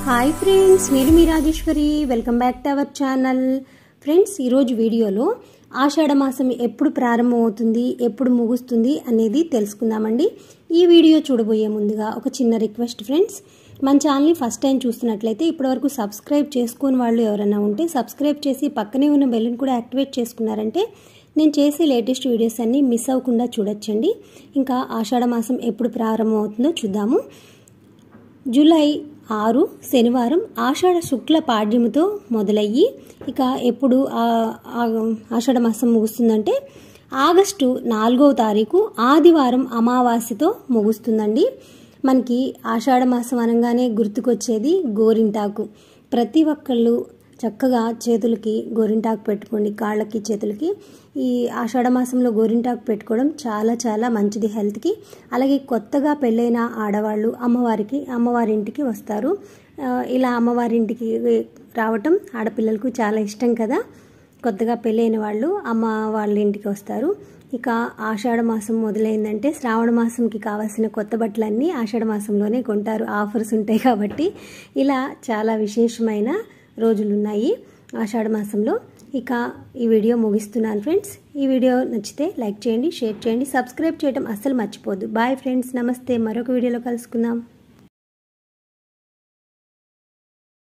High friends मी Rajeshwari welcome back to our channel friends video Ashadha मासम एप्पुडु प्रारंभमవుతుంది ఎప్పుడు ముగుస్తుంది అనేది తెలుసుకుందామండి। ఈ వీడియో చూడబోయే ముందుగా ఒక చిన్న రిక్వెస్ట్ ఫ్రెండ్స్, మన ఛానల్ ని ఫస్ట్ టైం చూస్తున్నట్లయితే ఇప్పటివరకు సబ్స్క్రైబ్ చేసుకోని వాళ్ళు ఎవరైనా ఉంటే సబ్స్క్రైబ్ చేసి పక్కనే ఉన్న బెల్ ని కూడా యాక్టివేట్ చేసుకున్నారంటే నేను చేసే లేటెస్ట్ వీడియోస్ అన్ని మిస్ అవ్వకుండా చూడొచ్చండి। ఇంకా ఆషాఢ మాసం ఎప్పుడు ప్రారంభమవుతుందో చూద్దాము। జూలై 6 శనివారం ఆషాఢ శుక్ల పాడ్యముతో మొదలయ్యి ఇక ఎప్పుడు ఆషాఢ మాసం ముగుస్తుందంటే ఆగస్టు 4వ తారీఖు ఆదివారం అమావాస్యతో ముగుస్తుందండి। మనకి ఆషాఢ మాసం అనగానే గుర్తుకొచ్చేది గోరింటాకు। ప్రతి ఒక్కళ్ళు చక్కగా చేతులకి గోరింటాకు పెట్టుకోండి, కాళ్ళకి చేతులకి। ఈ ఆషాఢ మాసంలో గోరింటాకు పెట్టుకోవడం చాలా చాలా మంచిది హెల్త్ కి। అలాగే కొత్తగా పెళ్ళైన ఆడవాళ్ళు అమ్మవారింటికి వస్తారు। ఇలా అమ్మవారింటికి రావటం ఆడపిల్లలకు చాలా ఇష్టం కదా। కొత్తగా పెళ్ళైన వాళ్ళు అమ్మ వాళ్ళ ఇంటికి వస్తారు। ఇక ఆషాఢ మాసం మొదలైందంటే శ్రావణ మాసంకి కావాల్సిన కొత్త బట్టలన్నీ ఆషాఢ మాసంలోనే కొంటారు, ఆఫర్స్ ఉంటాయి కాబట్టి। ఇలా చాలా విశేషమైన రోజులు ఉన్నాయి ఆషాఢ మాసంలో। ఇక ఈ వీడియో ముగిస్తున్నాను ఫ్రెండ్స్। ఈ వీడియో నచ్చితే లైక్ చేయండి, షేర్ చేయండి, సబ్స్క్రైబ్ చేయడం అస్సలు మర్చిపోవద్దు। బాయ్ ఫ్రెండ్స్, నమస్తే। మరొక వీడియోలో కలుసుకుందాం।